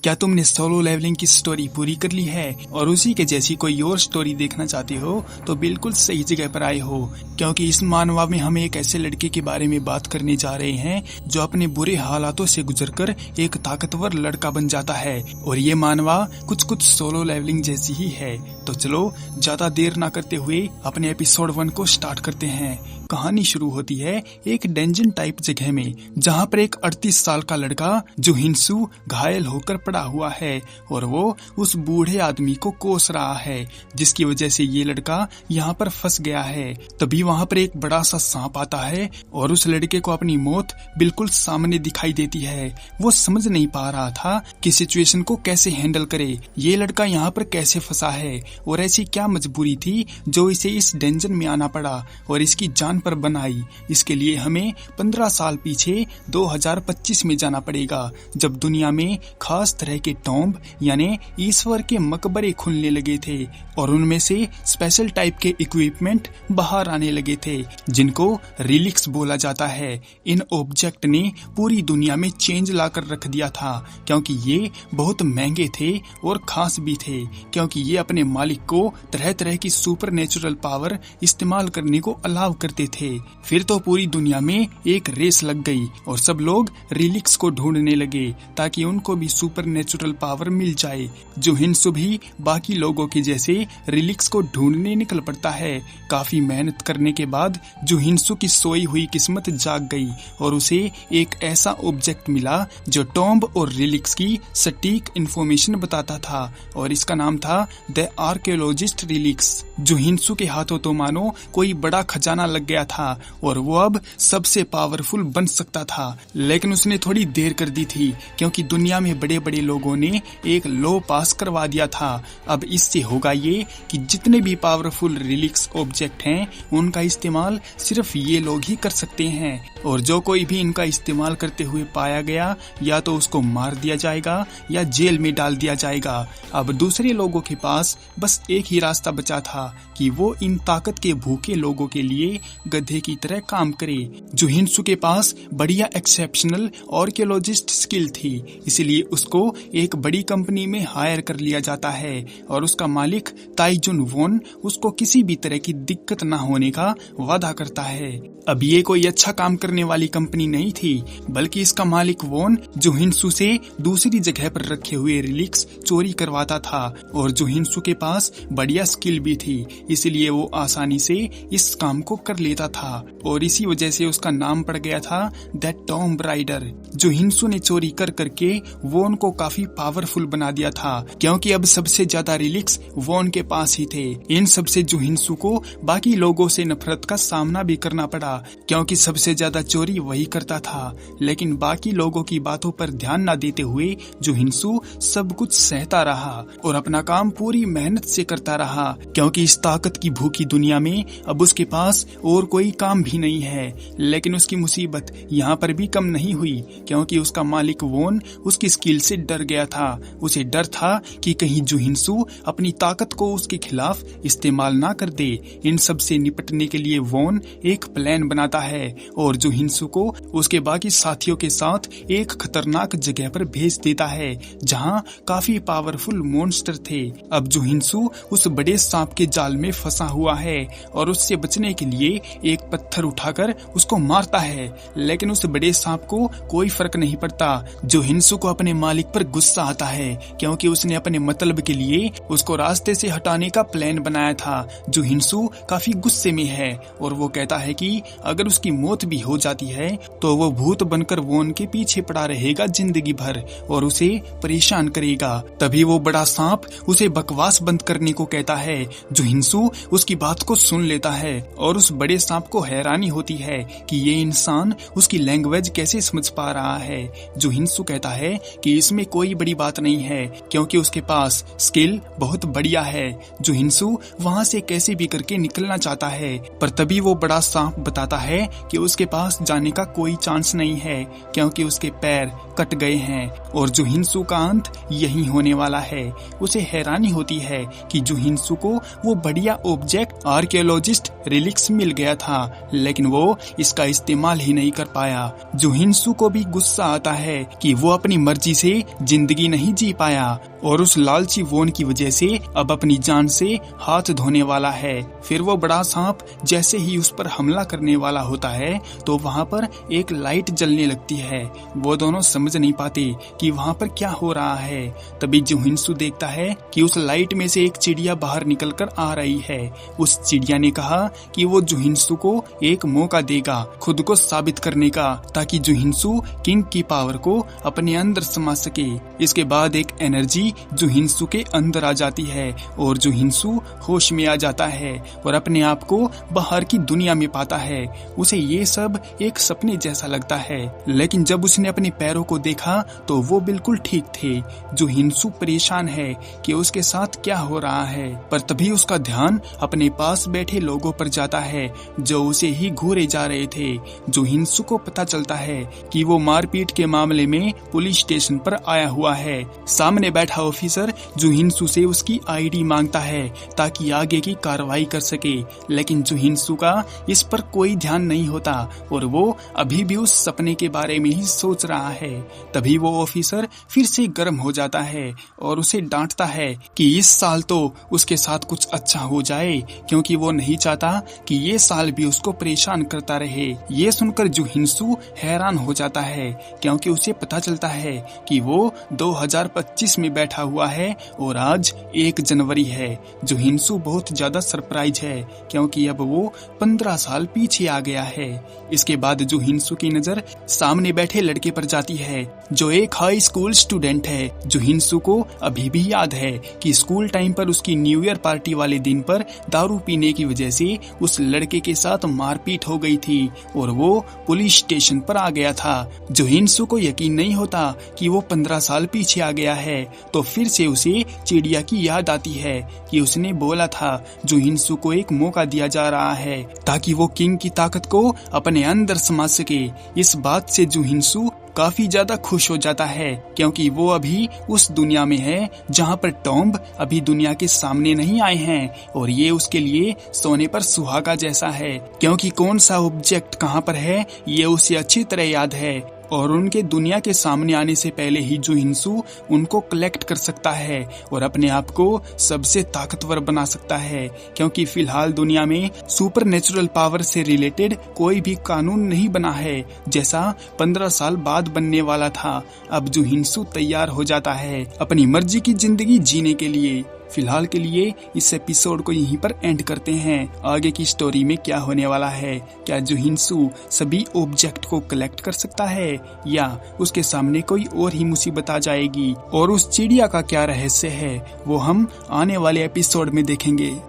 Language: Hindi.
क्या तुमने सोलो लेवलिंग की स्टोरी पूरी कर ली है और उसी के जैसी कोई और स्टोरी देखना चाहते हो तो बिल्कुल सही जगह पर आए हो, क्योंकि इस मानवा में हम एक ऐसे लड़के के बारे में बात करने जा रहे हैं जो अपने बुरे हालातों से गुजरकर एक ताकतवर लड़का बन जाता है। और ये मानवा कुछ कुछ सोलो लेवलिंग जैसी ही है। तो चलो ज्यादा देर ना करते हुए अपने एपिसोड 1 को स्टार्ट करते हैं। कहानी शुरू होती है एक डेंजन टाइप जगह में, जहाँ पर एक 38 साल का लड़का जो हिंसू घायल होकर पड़ा हुआ है और वो उस बूढ़े आदमी को कोस रहा है, जिसकी वजह से ये लड़का यहाँ पर फंस गया है। तभी वहाँ पर एक बड़ा सा सांप आता है और उस लड़के को अपनी मौत बिल्कुल सामने दिखाई देती है। वो समझ नहीं पा रहा था कि सिचुएशन को कैसे हैंडल करे। ये लड़का यहाँ पर कैसे फंसा है और ऐसी क्या मजबूरी थी जो इसे इस डेंजन में आना पड़ा और इसकी जान पर बनाई। इसके लिए हमें 15 साल पीछे 2025 में जाना पड़ेगा, जब दुनिया में खास तरह के टॉम्ब यानी ईश्वर के मकबरे खुलने लगे थे और उनमें से स्पेशल टाइप के इक्विपमेंट बाहर आने लगे थे, जिनको रिलिक्स बोला जाता है। इन ऑब्जेक्ट ने पूरी दुनिया में चेंज लाकर रख दिया था, क्योंकि ये बहुत महंगे थे और खास भी थे, क्योंकि ये अपने मालिक को तरह तरह की सुपर नेचुरल पावर इस्तेमाल करने को अलाउ करते थे। फिर तो पूरी दुनिया में एक रेस लग गई और सब लोग रिलिक्स को ढूंढने लगे ताकि उनको भी सुपर नेचुरल पावर मिल जाए। जो हिंसू भी बाकी लोगों के जैसे रिलिक्स को ढूंढने निकल पड़ता है। काफी मेहनत करने के बाद जो हिंसू की सोई हुई किस्मत जाग गई और उसे एक ऐसा ऑब्जेक्ट मिला जो टॉम्ब और रिलिक्स की सटीक इंफॉर्मेशन बताता था, और इसका नाम था द आर्कियोलॉजिस्ट रिलिक्स। जो हिंसू के हाथों तो मानो कोई बड़ा खजाना लग गया था और वो अब सबसे पावरफुल बन सकता था। लेकिन उसने थोड़ी देर कर दी थी, क्योंकि दुनिया में बड़े बड़े लोगों ने एक लॉ पास करवा दिया था। अब इससे होगा ये कि जितने भी पावरफुल रिलिक्स ऑब्जेक्ट हैं उनका इस्तेमाल सिर्फ ये लोग ही कर सकते हैं, और जो कोई भी इनका इस्तेमाल करते हुए पाया गया या तो उसको मार दिया जाएगा या जेल में डाल दिया जाएगा। अब दूसरे लोगों के पास बस एक ही रास्ता बचा था कि वो इन ताकत के भूखे लोगों के लिए गधे की तरह काम करे। जो हिंसू के पास बढ़िया एक्सेप्शनल आर्कियोलॉजिस्ट स्किल थी, इसलिए उसको एक बड़ी कंपनी में हायर कर लिया जाता है और उसका मालिक ताइजुन वोन उसको किसी भी तरह की दिक्कत न होने का वादा करता है। अब ये कोई अच्छा काम करने वाली कंपनी नहीं थी, बल्कि इसका मालिक वोन जो हिंसू से दूसरी जगह पर रखे हुए रिलिक्स चोरी करवाता था, और जो हिंसू के पास बढ़िया स्किल भी थी, इसलिए वो आसानी से इस काम को कर लेता था और इसी वजह से उसका नाम पड़ गया था द टॉम्ब राइडर। जो हिंसू ने चोरी कर करके वोन को काफी पावरफुल बना दिया था, क्योंकि अब सबसे ज्यादा रिलिक्स वोन के पास ही थे। इन सबसे जो हिंसू को बाकी लोगों से नफरत का सामना भी करना पड़ा, क्योंकि सबसे ज्यादा चोरी वही करता था। लेकिन बाकी लोगों की बातों पर ध्यान न देते हुए जो हिंसू सब कुछ सहता रहा और अपना काम पूरी मेहनत से करता रहा, क्योंकि इस ताकत की भूखी दुनिया में अब उसके पास और कोई काम भी नहीं है। लेकिन उसकी मुसीबत यहाँ पर भी कम नहीं हुई, क्योंकि उसका मालिक वोन उसकी स्किल से डर गया था। उसे डर था कि कहीं जो हिंसू अपनी ताकत को उसके खिलाफ इस्तेमाल ना कर दे। इन सब से निपटने के लिए वोन एक प्लान बनाता है और जो हिंसू को उसके बाकी साथियों के साथ एक खतरनाक जगह पर भेज देता है, जहाँ काफी पावरफुल मॉन्स्टर थे। अब जो हिंसू उस बड़े सांप के जाल में फंसा हुआ है और उससे बचने के लिए एक पत्थर उठाकर उसको मारता है, लेकिन उस बड़े सांप को कोई फर्क नहीं पड़ता। जो हिंसू को अपने मालिक पर गुस्सा आता है, क्योंकि उसने अपने मतलब के लिए उसको रास्ते से हटाने का प्लान बनाया था। जो हिंसू काफी गुस्से में है और वो कहता है कि अगर उसकी मौत भी हो जाती है तो वो भूत बनकर वोन के पीछे पड़ा रहेगा जिंदगी भर और उसे परेशान करेगा। तभी वो बड़ा सांप उसे बकवास बंद करने को कहता है। जो हिंसू उसकी बात को सुन लेता है और उस बड़े सांप को हैरानी होती है कि ये इंसान उसकी लैंग्वेज कैसे समझ पा रहा है। जो हिंसू कहता है कि इसमें कोई बड़ी बात नहीं है, क्योंकि उसके पास स्किल बहुत बढ़िया है। जो हिंसू वहाँ से कैसे भी करके निकलना चाहता है, पर तभी वो बड़ा सांप बताता है कि उसके पास जाने का कोई चांस नहीं है, क्योंकि उसके पैर कट गए हैं और जो हिंसू का अंत यही होने वाला है। उसे हैरानी होती है कि जो हिंसू को वो बढ़िया ऑब्जेक्ट आर्कियोलॉजिस्ट रिलिक्स मिल गया था, लेकिन वो इसका इस्तेमाल ही नहीं कर पाया। जो हिंसू को भी गुस्सा आता है कि वो अपनी मर्जी से जिंदगी नहीं जी पाया और उस लालची वोन की वजह से अब अपनी जान से हाथ धोने वाला है। फिर वो बड़ा सांप जैसे ही उस पर हमला करने वाला होता है तो वहाँ पर एक लाइट जलने लगती है। वो दोनों समझ नहीं पाते कि वहाँ पर क्या हो रहा है। तभी जुहिनसु देखता है कि उस लाइट में से एक चिड़िया बाहर निकल कर आ रही है। उस चिड़िया ने कहा कि वो जुहिनसु को एक मौका देगा खुद को साबित करने का, ताकि जुहिनसु किंग की पावर को अपने अंदर समा सके। इसके बाद एक एनर्जी जुहिनसु के अंदर आ जाती है और जुहिनसु होश में आ जाता है और अपने आप को बाहर की दुनिया में पाता है। उसे ये सब एक सपने जैसा लगता है, लेकिन जब उसने अपने पैरों को देखा तो वो बिल्कुल ठीक थे। जुहिनसु परेशान है कि उसके साथ क्या हो रहा है, पर तभी उसका ध्यान अपने पास बैठे लोगों पर जाता है जो उसे ही घूरे जा रहे थे। जुहिनसु को पता चलता है कि वो मारपीट के मामले में पुलिस स्टेशन पर आया हुआ है। सामने बैठा ऑफिसर जुहिनसु से उसकी आईडी मांगता है ताकि आगे की कार्रवाई कर सके, लेकिन जुहिनसु का इस पर कोई ध्यान नहीं होता और वो अभी भी उस सपने के बारे में ही सोच रहा है। तभी वो ऑफिसर फिर से गर्म हो जाता है और उसे डांटता है कि इस साल तो उसके साथ कुछ अच्छा हो जाए, क्योंकि वो नहीं चाहता कि ये साल भी उसको परेशान करता रहे। ये सुनकर जुहिनसु हैरान हो जाता है, क्योंकि उसे पता चलता है कि वो 2025 में बैठा हुआ है और आज 1 जनवरी है। जुहिनसु बहुत ज्यादा सरप्राइज है, क्योंकि अब वो 15 साल पीछे आ गया है। इसके बाद जुहिनसु की नजर सामने बैठे लड़के पर जाती है जो एक हाई स्कूल स्टूडेंट है। जुहिनसु को अभी भी याद है कि स्कूल टाइम पर उसकी न्यू ईयर पार्टी वाले दिन पर दारू पीने की वजह से उस लड़के के साथ मारपीट हो गई थी और वो पुलिस स्टेशन पर आ गया था। जुहिनसु को यकीन नहीं होता कि वो 15 साल पीछे आ गया है, तो फिर से उसे चिड़िया की याद आती है कि उसने बोला था जुहिनसु को एक मौका दिया जा रहा है ताकि वो किंग की ताकत को अपने अंदर समा सके। इस बात से जुहिनसु काफी ज्यादा खुश हो जाता है, क्योंकि वो अभी उस दुनिया में है जहाँ पर टॉम्ब अभी दुनिया के सामने नहीं आए हैं और ये उसके लिए सोने पर सुहागा जैसा है, क्योंकि कौन सा ऑब्जेक्ट कहाँ पर है ये उसे अच्छी तरह याद है और उनके दुनिया के सामने आने से पहले ही जुहिनसु उनको कलेक्ट कर सकता है और अपने आप को सबसे ताकतवर बना सकता है, क्योंकि फिलहाल दुनिया में सुपर नेचुरल पावर से रिलेटेड कोई भी कानून नहीं बना है जैसा 15 साल बाद बनने वाला था। अब जुहिनसु तैयार हो जाता है अपनी मर्जी की जिंदगी जीने के लिए। फिलहाल के लिए इस एपिसोड को यहीं पर एंड करते हैं। आगे की स्टोरी में क्या होने वाला है, क्या जुहिनसु सभी ऑब्जेक्ट को कलेक्ट कर सकता है या उसके सामने कोई और ही मुसीबत आ जाएगी, और उस चिड़िया का क्या रहस्य है वो हम आने वाले एपिसोड में देखेंगे।